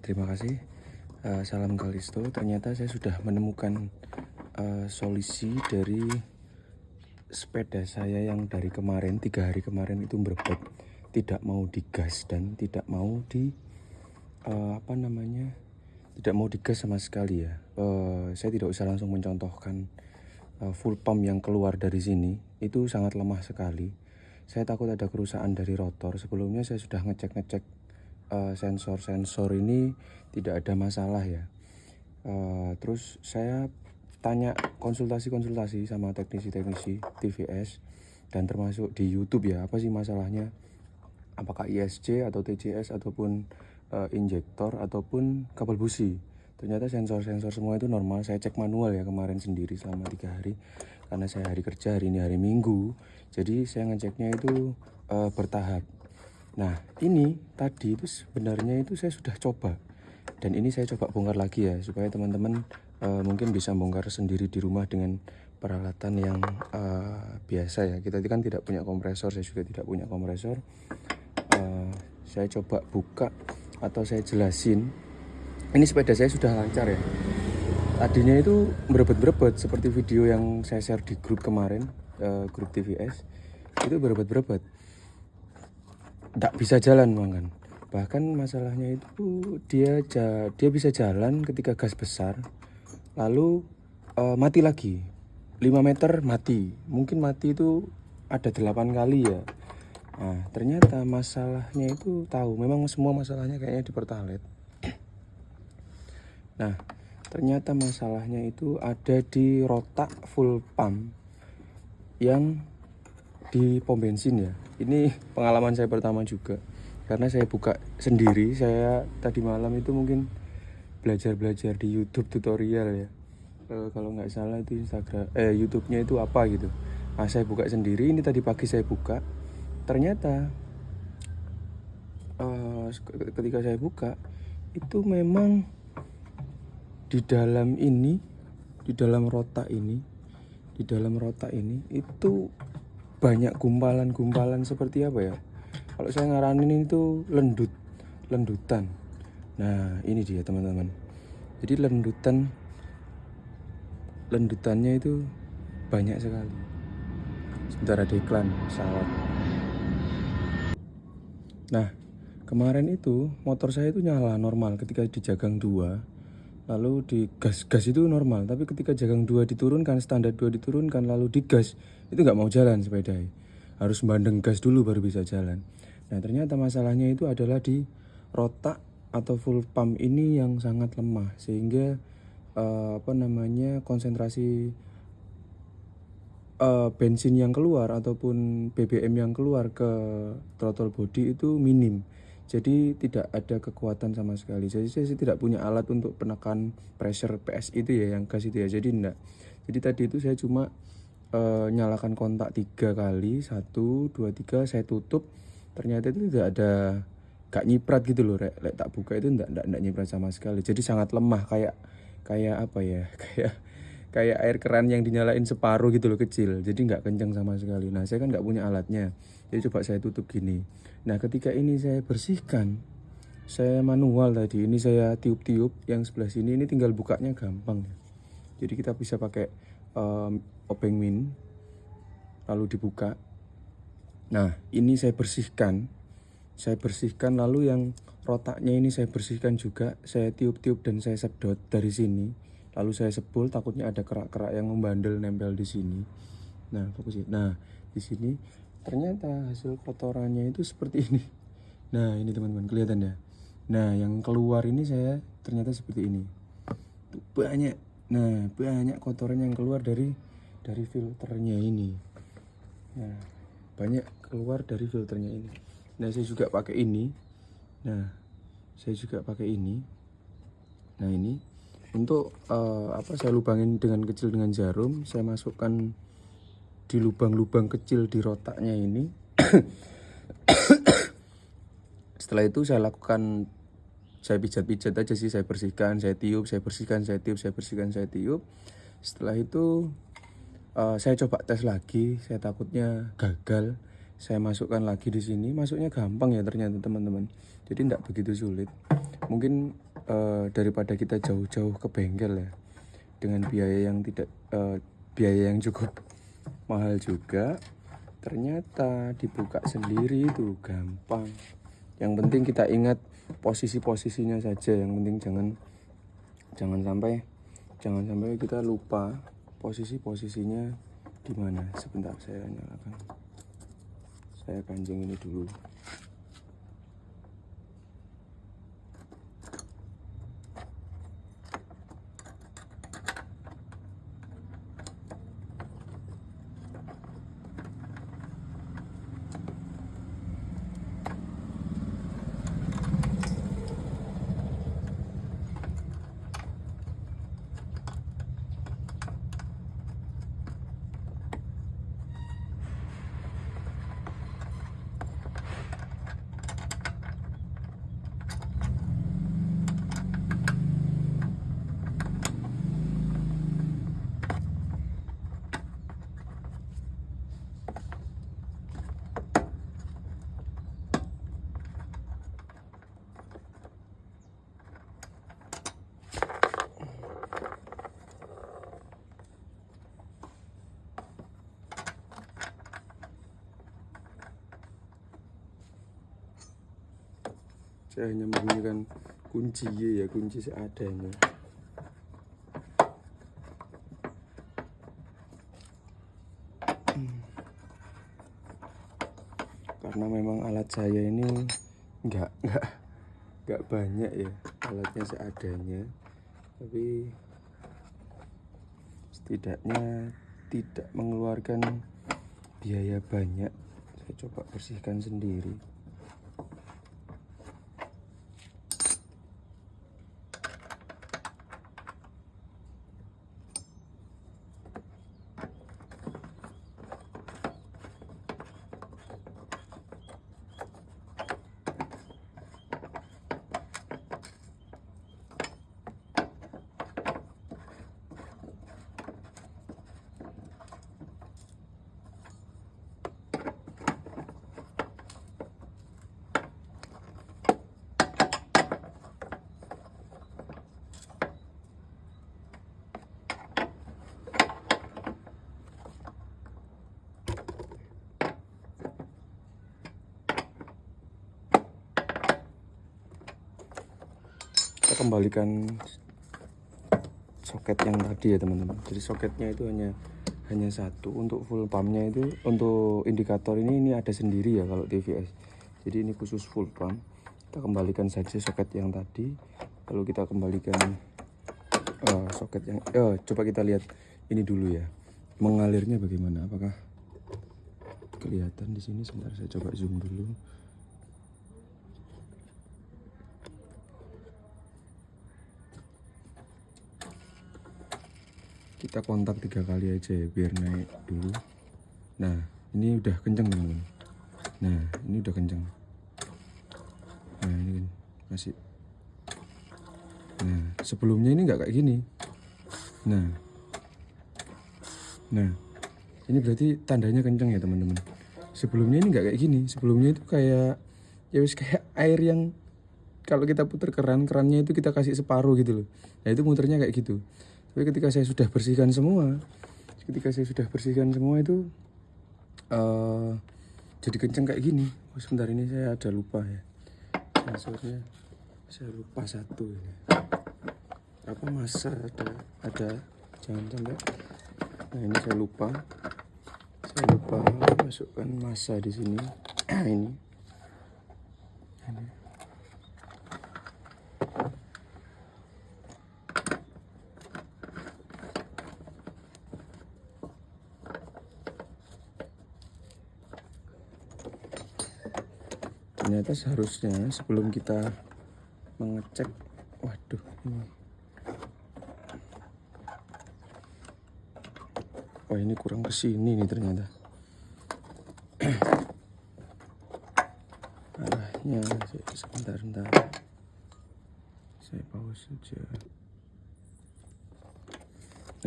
Terima kasih. Salam Kalisto. Ternyata saya sudah menemukan solusi dari sepeda saya yang dari kemarin, 3 hari kemarin itu berebut, tidak mau digas dan tidak mau tidak mau digas sama sekali ya. Saya tidak usah langsung mencontohkan full pump yang keluar dari sini, itu sangat lemah sekali. Saya takut ada kerusakan dari rotor. Sebelumnya saya sudah ngecek sensor-sensor ini tidak ada masalah ya. Terus saya tanya konsultasi sama teknisi TVS dan termasuk di YouTube ya, apa sih masalahnya, apakah ISC atau TCS ataupun injektor ataupun kabel busi. Ternyata sensor-sensor semua itu normal. Saya cek manual ya kemarin sendiri selama 3 hari karena saya hari kerja, hari ini hari Minggu, jadi saya ngeceknya itu bertahap. Nah ini tadi itu sebenarnya itu saya sudah coba, dan ini saya coba bongkar lagi ya, supaya teman-teman mungkin bisa bongkar sendiri di rumah dengan peralatan yang biasa ya. Kita kan tidak punya kompresor, saya juga tidak punya kompresor. Saya coba buka atau saya jelasin. Ini sepeda saya sudah lancar ya. Tadinya itu berebet-berebet seperti video yang saya share di grup kemarin, grup TVS. Itu berebet-berebet, nggak bisa jalan kan. Bahkan masalahnya itu dia bisa jalan ketika gas besar, lalu mati lagi 5 meter mati. Mungkin mati itu ada 8 kali ya. Nah ternyata masalahnya itu memang semua masalahnya kayaknya di pertalite. Nah ternyata masalahnya itu ada di rotak full pump yang di pom bensin ya. Ini pengalaman saya pertama juga, karena saya buka sendiri. Saya tadi malam itu mungkin belajar di YouTube tutorial ya. Kalau nggak salah itu YouTube-nya itu apa gitu. Nah saya buka sendiri. Ini tadi pagi saya buka. Ternyata ketika saya buka itu memang di dalam rotak ini itu banyak gumpalan seperti apa ya, kalau saya ngaranin itu lendutan. Nah ini dia teman-teman, jadi lendutannya itu banyak sekali. Sebentar, ada iklan pesawat. Nah kemarin itu motor saya itu nyala normal ketika di jagang 2, lalu di gas itu normal, tapi ketika jagang 2 diturunkan, standar 2 diturunkan, lalu di gas itu nggak mau jalan sepeda, harus bandeng gas dulu baru bisa jalan. Nah ternyata masalahnya itu adalah di rotak atau full pump ini yang sangat lemah, sehingga konsentrasi bensin yang keluar ataupun BBM yang keluar ke throttle body itu minim. Jadi tidak ada kekuatan sama sekali. Jadi saya tidak punya alat untuk penekan pressure PS itu ya, yang gas itu ya. Jadi enggak. Jadi tadi itu saya cuma nyalakan kontak 3 kali, 1, 2, 3, saya tutup. Ternyata itu tidak ada, gak nyiprat gitu loh. Lek tak buka itu enggak nyiprat sama sekali. Jadi sangat lemah, kayak apa ya? Kayak air keran yang dinyalain separuh gitu loh, kecil. Jadi nggak kencang sama sekali. Nah saya kan nggak punya alatnya, jadi coba saya tutup gini. Nah ketika ini saya bersihkan, saya manual tadi, ini saya tiup-tiup yang sebelah sini, ini tinggal bukanya gampang. Jadi kita bisa pakai obeng min, lalu dibuka. Nah ini saya bersihkan, lalu yang rotaknya ini saya bersihkan juga, saya tiup-tiup dan saya sedot dari sini. Lalu saya sebul, takutnya ada kerak-kerak yang membandel nempel di sini. Nah, fokus ya. Nah, di sini ternyata hasil kotorannya itu seperti ini. Nah, ini teman-teman, kelihatan ya. Nah, yang keluar ini saya ternyata seperti ini. Tuh, banyak. Nah, banyak kotoran yang keluar dari filternya ini. Nah, banyak keluar dari filternya ini. Nah, saya juga pakai ini. Nah, ini untuk saya lubangin dengan kecil dengan jarum. Saya masukkan di lubang-lubang kecil di rotaknya ini. Setelah itu saya pijat-pijat aja sih, saya bersihkan, saya tiup, saya bersihkan, saya tiup, saya bersihkan, saya tiup. Setelah itu saya coba tes lagi. Saya takutnya gagal, saya masukkan lagi di sini. Masuknya gampang ya ternyata teman-teman, jadi tidak begitu sulit. Mungkin daripada kita jauh-jauh ke bengkel ya, dengan biaya yang cukup mahal juga, ternyata dibuka sendiri itu gampang. Yang penting kita ingat posisinya saja. Yang penting jangan sampai kita lupa posisinya di mana. Sebentar, saya nyalakan. Saya kancing ini dulu. Saya hanya menggunakan kunci seadanya. Karena memang alat saya ini nggak banyak ya, alatnya seadanya, tapi setidaknya tidak mengeluarkan biaya banyak. Saya coba bersihkan sendiri. Kita kembalikan soket yang tadi ya teman-teman. Jadi soketnya itu hanya satu. Untuk full pumpnya itu, untuk indikator ini ada sendiri ya kalau TVS. Jadi ini khusus full pump. Kita kembalikan saja soket yang tadi. Lalu kita kembalikan soket yang coba kita lihat ini dulu ya, mengalirnya bagaimana. Apakah kelihatan di sini? Sebentar, saya coba zoom dulu. Kita kontak 3 kali aja ya biar naik dulu. Nah ini udah kenceng teman-teman. Nah ini udah kenceng. Nah ini kan masih. Nah sebelumnya ini nggak kayak gini. Nah ini berarti tandanya kenceng ya teman-teman. Sebelumnya ini nggak kayak gini. Sebelumnya itu kayak ya wis kayak air yang kalau kita putar kerannya itu kita kasih separuh gitu loh. Nah itu muternya kayak gitu. Tapi ketika saya sudah bersihkan semua itu jadi kenceng kayak gini. Oh, sebentar, ini saya ada lupa ya, sensornya saya lupa satu ini. Apa masa ada jangan sampai. Nah ini saya lupa masukkan masa di sini. ini ternyata seharusnya sebelum kita mengecek, waduh ini kurang kesini nih ternyata. Arahnya sebentar saya pause saja.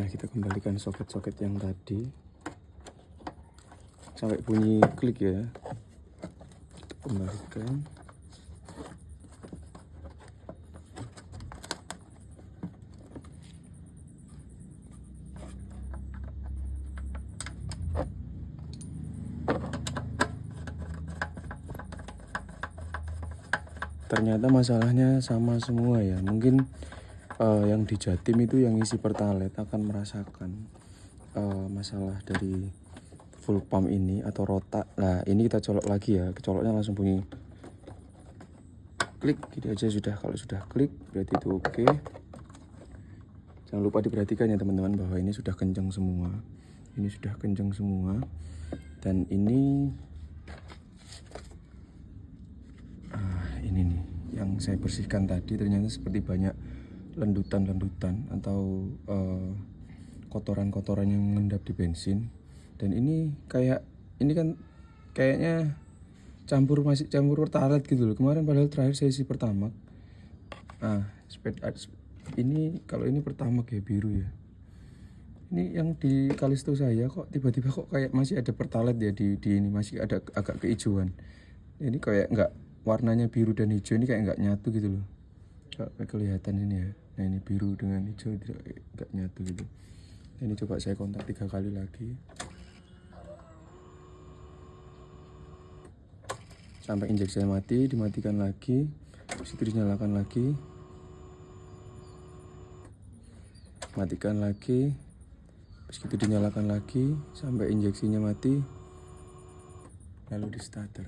Nah kita kembalikan soket-soket yang tadi. sampai bunyi klik ya. Kita kembalikan. Ternyata masalahnya sama semua ya. Mungkin yang di Jatim itu yang isi Pertalite akan merasakan masalah dari full pump ini atau rotak. Nah ini kita colok lagi ya, kecoloknya langsung bunyi klik gitu aja sudah. Kalau sudah klik berarti itu oke. Jangan lupa diperhatikan ya teman-teman bahwa ini sudah kencang semua. Ini sudah kencang semua. Dan ini ini nih yang saya bersihkan tadi ternyata seperti banyak lendutan-lendutan atau kotoran-kotoran yang mengendap di bensin. Dan ini kayak ini kan kayaknya masih campur Pertalite gitu loh. Kemarin padahal terakhir saya isi Pertamax. Ini kalau ini Pertamax ya biru ya. Ini yang di Kalisto saya kok tiba-tiba kok kayak masih ada Pertalite ya di ini, masih ada agak kehijauan. Ini kayak nggak, warnanya biru dan hijau ini kayak nggak nyatu gitu loh. Nggak kelihatan ini ya. Nah ini biru dengan hijau nggak nyatu gitu. Nah, ini coba saya kontak 3 kali lagi sampai injeksi saya mati, dimatikan lagi, habis itu dinyalakan lagi, matikan lagi, habis itu dinyalakan lagi sampai injeksinya mati, lalu di starter.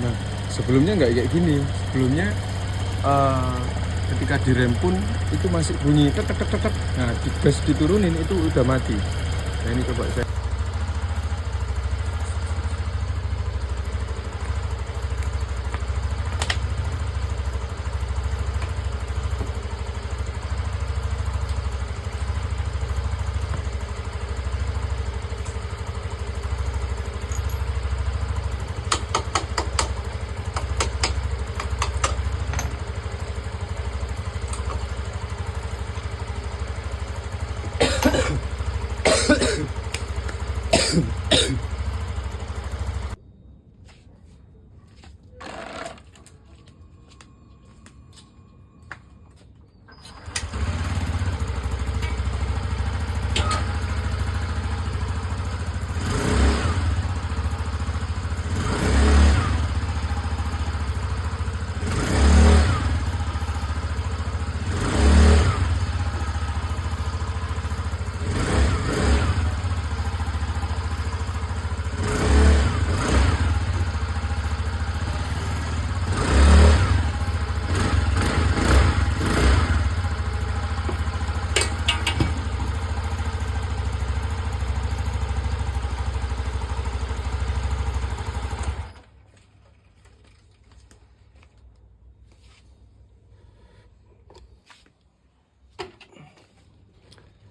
Nah sebelumnya nggak kayak gini. Sebelumnya ketika direm pun itu masih bunyi tek tek tek tek. Nah di gas diturunin itu udah mati. Nah ini coba saya.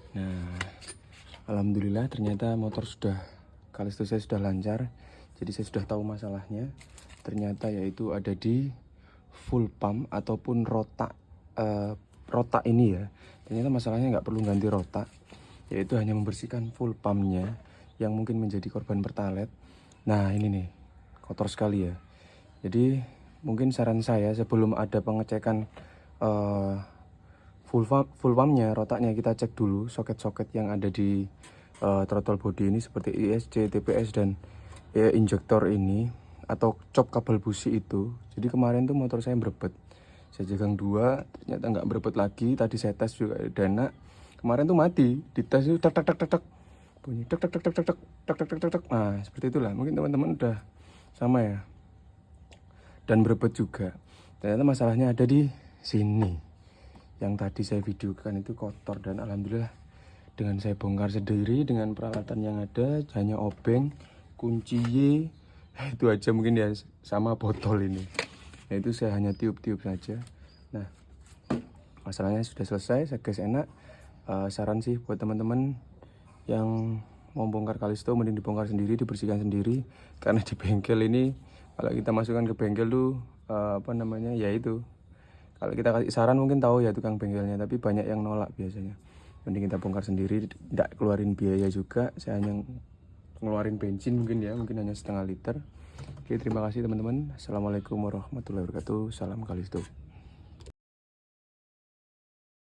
Nah, alhamdulillah ternyata motor Kalisto saya sudah lancar. Jadi saya sudah tahu masalahnya. Ternyata yaitu ada di full pump ataupun rotak ini ya. Ternyata masalahnya nggak perlu ganti rotak, yaitu hanya membersihkan full pumpnya yang mungkin menjadi korban Pertalite. Nah ini nih kotor sekali ya. Jadi mungkin saran saya sebelum ada pengecekan full pumpnya, rotaknya, kita cek dulu soket-soket yang ada di throttle body ini seperti ISC, TPS dan injektor ini atau cop kabel busi itu. Jadi kemarin tuh motor saya berebet, saya jagang 2 ternyata nggak berebet lagi. Tadi saya tes juga dana, kemarin tuh mati, dites itu tek tek tek tek tek bunyi tek tek tek tek tek tek tek tek tek tek. Nah seperti itulah, mungkin teman-teman udah sama ya, dan berebet juga. Ternyata masalahnya ada di sini. Yang tadi saya videokan itu kotor, dan alhamdulillah dengan saya bongkar sendiri dengan peralatan yang ada, hanya obeng, kunci Y, itu aja mungkin ya, sama botol ini. Nah itu saya hanya tiup-tiup saja. Nah masalahnya sudah selesai, saya gas enak. Saran sih buat teman-teman yang mau bongkar kalisto mending dibongkar sendiri, dibersihkan sendiri. Karena di bengkel ini kalau kita masukkan ke bengkel tuh ya itu, kalau kita kasih saran mungkin tahu ya tukang bengkelnya, tapi banyak yang nolak biasanya. Mending kita bongkar sendiri, tidak keluarin biaya juga. Saya hanya ngeluarin bensin mungkin hanya setengah liter. Oke, terima kasih teman-teman. Assalamualaikum warahmatullahi wabarakatuh. Salam Kalisto.